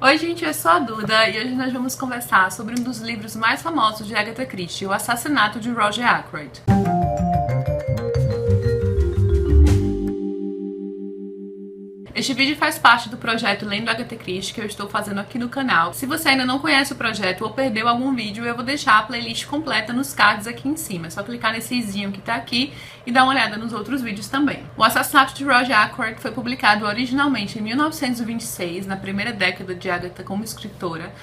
Oi gente, eu sou a Duda e hoje nós vamos conversar sobre um dos livros mais famosos de Agatha Christie, O Assassinato de Roger Ackroyd. Este vídeo faz parte do projeto Lendo Agatha Christie que eu estou fazendo aqui no canal. Se você ainda não conhece o projeto ou perdeu algum vídeo, eu vou deixar a playlist completa nos cards aqui em cima. É só clicar nesse izinho que tá aqui e dar uma olhada nos outros vídeos também. O Assassinato de Roger Ackroyd foi publicado originalmente em 1926, na primeira década de Agatha como escritora.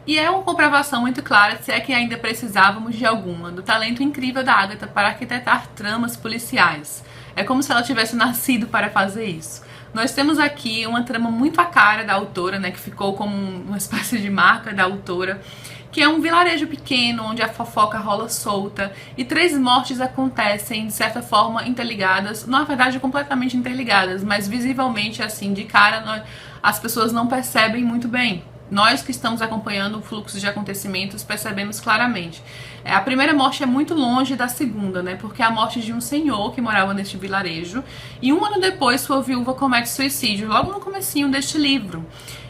E é uma comprovação muito clara, se é que ainda precisávamos de alguma, do talento incrível da Agatha para arquitetar tramas policiais. É como se ela tivesse nascido para fazer isso. Nós temos aqui uma trama muito à cara da autora, né, que ficou como uma espécie de marca da autora, que é um vilarejo pequeno onde a fofoca rola solta e 3 mortes acontecem de certa forma interligadas, na verdade completamente interligadas, mas visivelmente assim, de cara, as pessoas não percebem muito bem. Nós que estamos acompanhando o fluxo de acontecimentos percebemos claramente. A primeira morte é muito longe da segunda, né? Porque é a morte de um senhor que morava neste vilarejo e um ano depois sua viúva comete suicídio, logo no comecinho deste livro.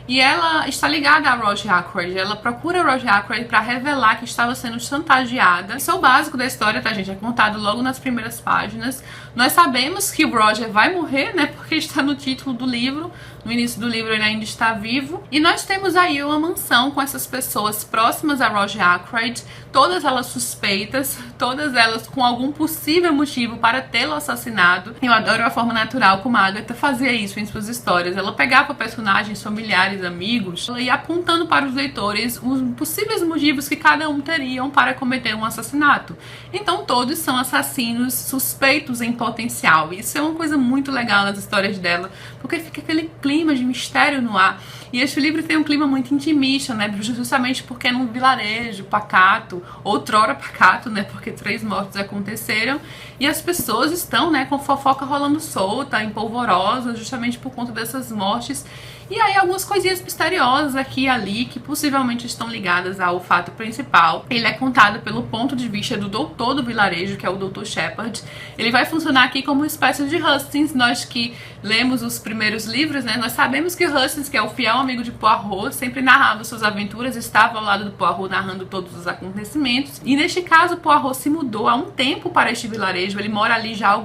E ela está ligada a Roger Ackroyd. Ela procura Roger Ackroyd para revelar que estava sendo chantageada. Isso é o básico da história, tá, gente? É contado logo nas primeiras páginas. Nós sabemos que o Roger vai morrer, né? Porque está no título do livro. No início do livro ele ainda está vivo. E nós temos aí uma mansão com essas pessoas próximas a Roger Ackroyd. Todas elas suspeitas. Todas elas com algum possível motivo para tê-lo assassinado. Eu adoro a forma natural como a Agatha fazia isso em suas histórias. Ela pegava personagens familiares, amigos, e apontando para os leitores os possíveis motivos que cada um teriam para cometer um assassinato. Então todos são assassinos suspeitos em potencial. Isso é uma coisa muito legal nas histórias dela, porque fica aquele clima de mistério no ar. E este livro tem um clima muito intimista, né? Justamente porque é num vilarejo pacato, outrora pacato, né? Porque 3 mortes aconteceram e as pessoas estão, né, com fofoca rolando solta, empolvorosa, justamente por conta dessas mortes. E aí algumas coisinhas misteriosas aqui e ali que possivelmente estão ligadas ao fato principal. Ele é contado pelo ponto de vista do doutor do vilarejo, que é o Dr. Shepard. Ele vai funcionar aqui como uma espécie de Hustings. Nós que lemos os primeiros livros, né, nós sabemos que Hustings, que é o fiel amigo de Poirot, sempre narrava suas aventuras, estava ao lado do Poirot narrando todos os acontecimentos. E neste caso, Poirot se mudou há um tempo para este vilarejo. Ele mora ali já há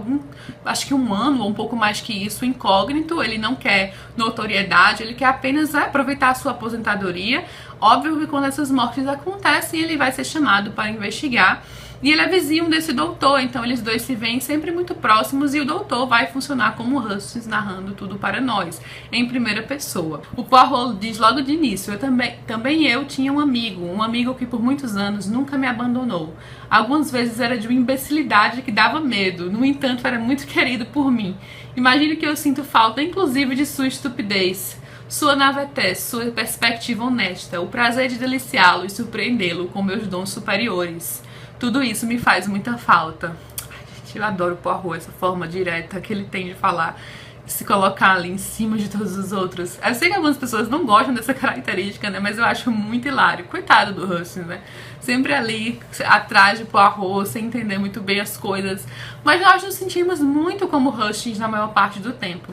acho que um ano ou um pouco mais que isso, incógnito. Ele não quer notoriedade, ele quer apenas aproveitar a sua aposentadoria. Óbvio que quando essas mortes acontecem, ele vai ser chamado para investigar. E ele é vizinho desse doutor, então eles dois se veem sempre muito próximos e o doutor vai funcionar como Hustings, narrando tudo para nós, em primeira pessoa. O Poirot diz logo de início: também eu tinha um amigo que por muitos anos nunca me abandonou. Algumas vezes era de uma imbecilidade que dava medo, no entanto era muito querido por mim. Imagino que eu sinto falta, inclusive, de sua estupidez, sua navetez, sua perspectiva honesta, o prazer de deliciá-lo e surpreendê-lo com meus dons superiores. Tudo isso me faz muita falta. Ai, gente, eu adoro o Poirot, essa forma direta que ele tem de falar, de se colocar ali em cima de todos os outros. Eu sei que algumas pessoas não gostam dessa característica, né? Mas eu acho muito hilário. Coitado do Hustings, né? Sempre ali atrás de Poirot, sem entender muito bem as coisas. Mas nós nos sentimos muito como Hustings na maior parte do tempo.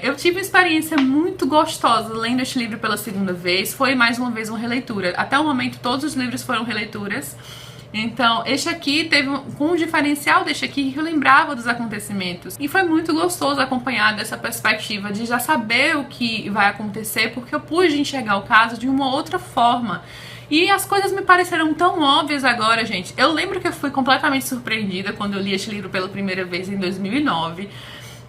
Eu tive uma experiência muito gostosa lendo este livro pela segunda vez. Foi mais uma vez uma releitura. Até o momento todos os livros foram releituras. Então, este aqui teve um diferencial deste aqui que eu lembrava dos acontecimentos. E foi muito gostoso acompanhar dessa perspectiva de já saber o que vai acontecer, porque eu pude enxergar o caso de uma outra forma. E as coisas me pareceram tão óbvias agora, gente. Eu lembro que eu fui completamente surpreendida quando eu li este livro pela primeira vez em 2009.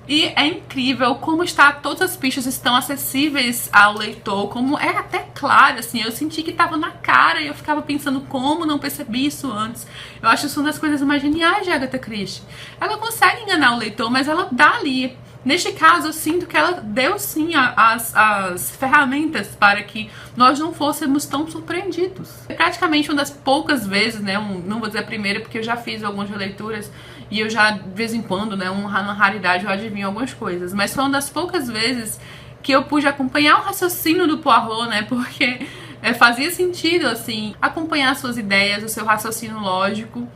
E é incrível como todas as pistas estão acessíveis ao leitor, como é até claro, assim, eu senti que estava na cara e eu ficava pensando como não percebi isso antes. Eu acho isso uma das coisas mais geniais de Agatha Christie. Ela consegue enganar o leitor, mas ela dá ali. Neste caso, eu sinto que ela deu sim as ferramentas para que nós não fôssemos tão surpreendidos. É praticamente uma das poucas vezes, né, não vou dizer a primeira porque eu já fiz algumas releituras e eu já, de vez em quando, né, uma raridade, eu adivinho algumas coisas. Mas foi uma das poucas vezes que eu pude acompanhar o raciocínio do Poirot, né, porque fazia sentido, assim, acompanhar suas ideias, o seu raciocínio lógico.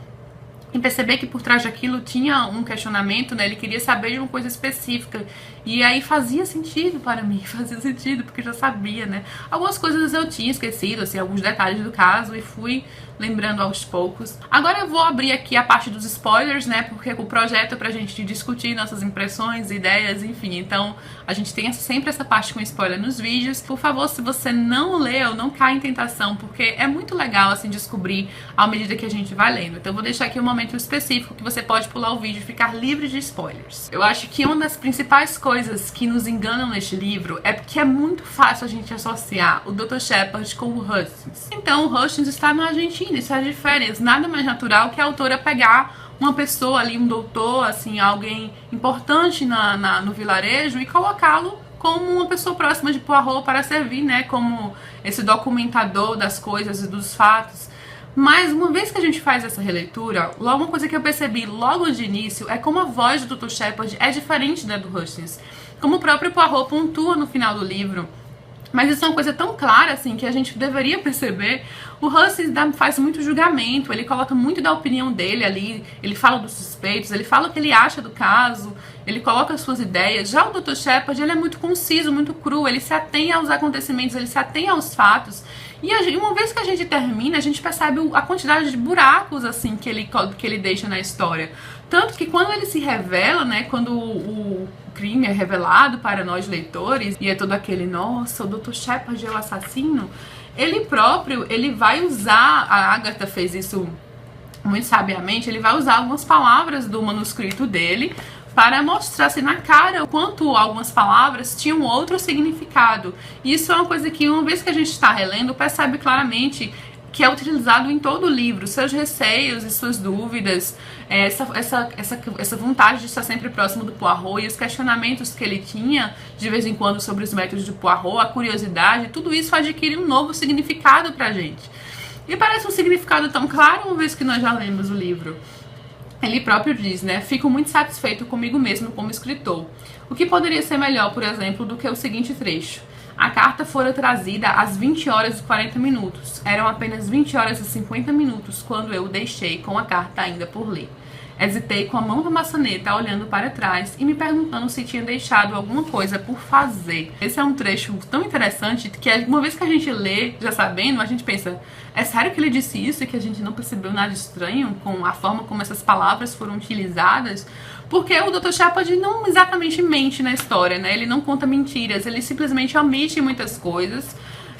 E perceber que por trás daquilo tinha um questionamento, né? Ele queria saber de uma coisa específica E aí fazia sentido para mim, fazia sentido, porque eu já sabia, né? Algumas coisas eu tinha esquecido, assim, alguns detalhes do caso, e fui lembrando aos poucos. Agora eu vou abrir aqui a parte dos spoilers, né? Porque o projeto é pra gente discutir nossas impressões, ideias, enfim. Então a gente tem sempre essa parte com spoiler nos vídeos. Por favor, se você não leu, não caia em tentação, porque é muito legal, assim, descobrir à medida que a gente vai lendo. Então eu vou deixar aqui um momento específico que você pode pular o vídeo e ficar livre de spoilers. Eu acho que uma das principais coisas que nos enganam neste livro é porque é muito fácil a gente associar o Dr. Shepard com o Hustings. Então o Hustings está na Argentina, isso é de férias, nada mais natural que a autora pegar uma pessoa ali, um doutor, assim, alguém importante no vilarejo e colocá-lo como uma pessoa próxima de Poirot para servir, né, como esse documentador das coisas e dos fatos. Mas uma vez que a gente faz essa releitura, logo uma coisa que eu percebi logo de início é como a voz do Dr. Shepard é diferente da do Hustings. Como o próprio Poirot pontua no final do livro. Mas isso é uma coisa tão clara, assim, que a gente deveria perceber. O Hustings faz muito julgamento, ele coloca muito da opinião dele ali, ele fala dos suspeitos, ele fala o que ele acha do caso, ele coloca as suas ideias. Já o Dr. Shepard, ele é muito conciso, muito cru, ele se atém aos acontecimentos, ele se atém aos fatos. E uma vez que a gente termina, a gente percebe a quantidade de buracos, assim, que ele deixa na história. Tanto que quando ele se revela, né, quando o crime é revelado para nós leitores, e é todo aquele, nossa, o Dr. Shepard é o assassino, ele próprio, ele vai usar, a Agatha fez isso muito sabiamente, ele vai usar algumas palavras do manuscrito dele para mostrar assim na cara o quanto algumas palavras tinham outro significado. E isso é uma coisa que, uma vez que a gente está relendo, percebe claramente que é utilizado em todo o livro, seus receios e suas dúvidas, essa vontade de estar sempre próximo do Poirot e os questionamentos que ele tinha de vez em quando sobre os métodos de Poirot, a curiosidade, tudo isso adquire um novo significado pra gente. E parece um significado tão claro uma vez que nós já lemos o livro. Ele próprio diz, né, fico muito satisfeito comigo mesmo como escritor. O que poderia ser melhor, por exemplo, do que o seguinte trecho. A carta fora trazida às 20 horas e 40 minutos. Eram apenas 20 horas e 50 minutos quando eu o deixei com a carta ainda por ler. Hesitei com a mão na maçaneta, olhando para trás e me perguntando se tinha deixado alguma coisa por fazer. Esse é um trecho tão interessante que uma vez que a gente lê, já sabendo, a gente pensa, é sério que ele disse isso e que a gente não percebeu nada estranho com a forma como essas palavras foram utilizadas? Porque o Dr. Shepard não exatamente mente na história, né? Ele não conta mentiras, ele simplesmente omite muitas coisas.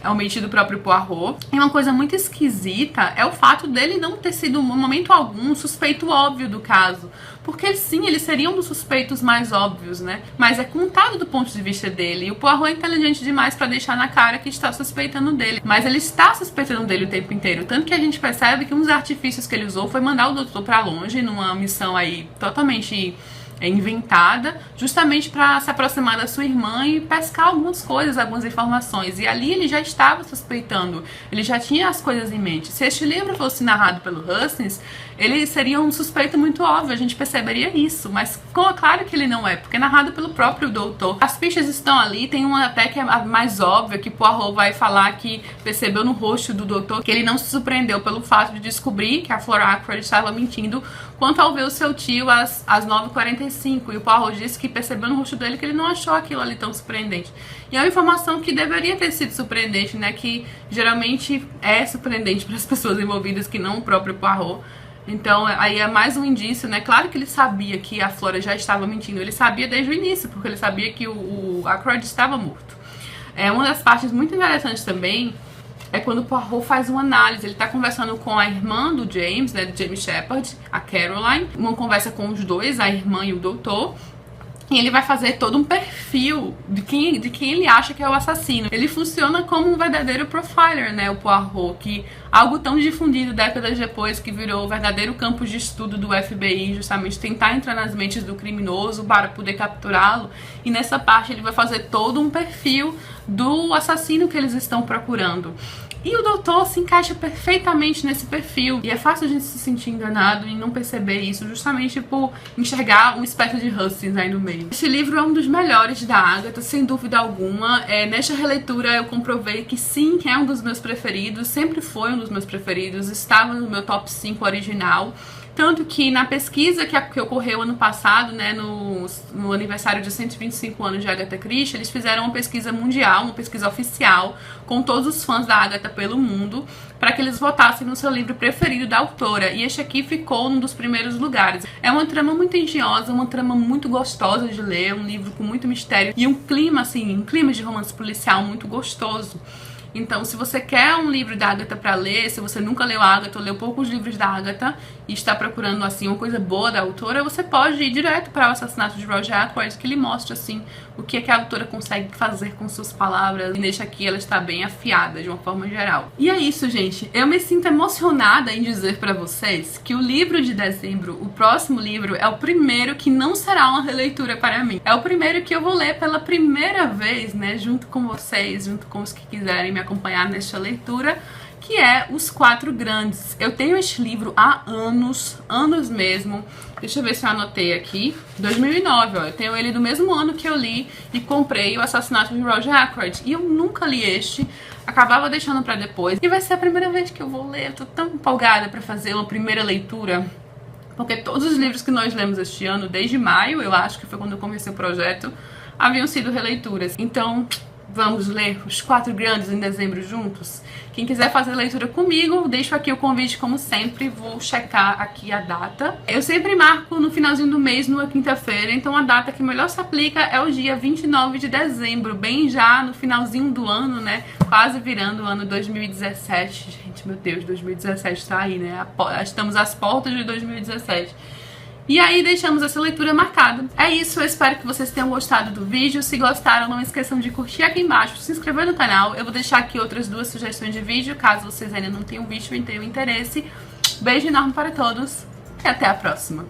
É omite do próprio Poirot. E uma coisa muito esquisita é o fato dele não ter sido, em momento algum, suspeito óbvio do caso. Porque sim, ele seria um dos suspeitos mais óbvios, né? Mas é contado do ponto de vista dele. E o Poirot é inteligente demais pra deixar na cara que está suspeitando dele. Mas ele está suspeitando dele o tempo inteiro. Tanto que a gente percebe que um dos artifícios que ele usou foi mandar o doutor pra longe, numa missão aí totalmente inventada, justamente para se aproximar da sua irmã e pescar algumas coisas, algumas informações. E ali ele já estava suspeitando, ele já tinha as coisas em mente. Se este livro fosse narrado pelo Hustings, ele seria um suspeito muito óbvio, a gente perceberia isso, mas claro que ele não é, porque é narrado pelo próprio doutor. As pistas estão ali, tem uma até que é a mais óbvia, que Poirot vai falar que percebeu no rosto do doutor que ele não se surpreendeu pelo fato de descobrir que a Flora Ackroyd estava mentindo quanto ao ver o seu tio às 9h45, e o Poirot disse que percebeu no rosto dele que ele não achou aquilo ali tão surpreendente. E é uma informação que deveria ter sido surpreendente, né, que geralmente é surpreendente para as pessoas envolvidas, que não o próprio Poirot. Então, aí é mais um indício, né? Claro que ele sabia que a Flora já estava mentindo. Ele sabia desde o início, porque ele sabia que o Ackroyd estava morto. Uma das partes muito interessantes também é quando o Poirot faz uma análise. Ele está conversando com a irmã do James, né? Do James Shepard, a Caroline. Uma conversa com os dois, a irmã e o doutor. E ele vai fazer todo um perfil de quem ele acha que é o assassino. Ele funciona como um verdadeiro profiler, né, o Poirot, que algo tão difundido décadas depois, que virou o verdadeiro campo de estudo do FBI, justamente tentar entrar nas mentes do criminoso para poder capturá-lo. E nessa parte ele vai fazer todo um perfil do assassino que eles estão procurando. E o doutor se encaixa perfeitamente nesse perfil. E é fácil a gente se sentir enganado e não perceber isso, justamente por enxergar um espectro de Hustings aí no meio. Esse livro é um dos melhores da Agatha, sem dúvida alguma. Nesta releitura eu comprovei que sim, é um dos meus preferidos, sempre foi um dos meus preferidos, estava no meu top 5 original. Tanto que na pesquisa que ocorreu ano passado, né, no aniversário de 125 anos de Agatha Christie, eles fizeram uma pesquisa mundial, uma pesquisa oficial, com todos os fãs da Agatha pelo mundo, para que eles votassem no seu livro preferido da autora. E este aqui ficou num dos primeiros lugares. É uma trama muito engenhosa, uma trama muito gostosa de ler, um livro com muito mistério e um clima, assim, um clima de romance policial muito gostoso. Então, se você quer um livro da Agatha para ler, se você nunca leu a Agatha ou leu poucos livros da Agatha e está procurando, assim, uma coisa boa da autora, você pode ir direto para O Assassinato de Roger Ackroyd, que ele mostra, assim, o que é que a autora consegue fazer com suas palavras. E neste aqui ela está bem afiada, de uma forma geral. E é isso, gente. Eu me sinto emocionada em dizer para vocês que o livro de dezembro, o próximo livro, é o primeiro que não será uma releitura para mim. É o primeiro que eu vou ler pela primeira vez, né, junto com vocês, junto com os que quiserem me acompanhar nesta leitura, que é Os Quatro Grandes. Eu tenho este livro há anos, anos mesmo. Deixa eu ver se eu anotei aqui. 2009, ó. Eu tenho ele do mesmo ano que eu li e comprei O Assassinato de Roger Ackroyd. E eu nunca li este. Acabava deixando pra depois. E vai ser a primeira vez que eu vou ler. Eu tô tão empolgada pra fazer uma primeira leitura. Porque todos os livros que nós lemos este ano, desde maio, eu acho que foi quando eu comecei o projeto, haviam sido releituras. Então, vamos ler Os Quatro Grandes em dezembro juntos? Quem quiser fazer leitura comigo, deixo aqui o convite como sempre, vou checar aqui a data. Eu sempre marco no finalzinho do mês, numa quinta-feira, então a data que melhor se aplica é o dia 29 de dezembro, bem já no finalzinho do ano, né? Quase virando o ano 2017. Gente, meu Deus, 2017 tá aí, né? Estamos às portas de 2017. E aí deixamos essa leitura marcada. É isso, eu espero que vocês tenham gostado do vídeo. Se gostaram, não esqueçam de curtir aqui embaixo, se inscrever no canal. Eu vou deixar aqui outras duas sugestões de vídeo, caso vocês ainda não tenham visto e tenham interesse. Beijo enorme para todos e até a próxima.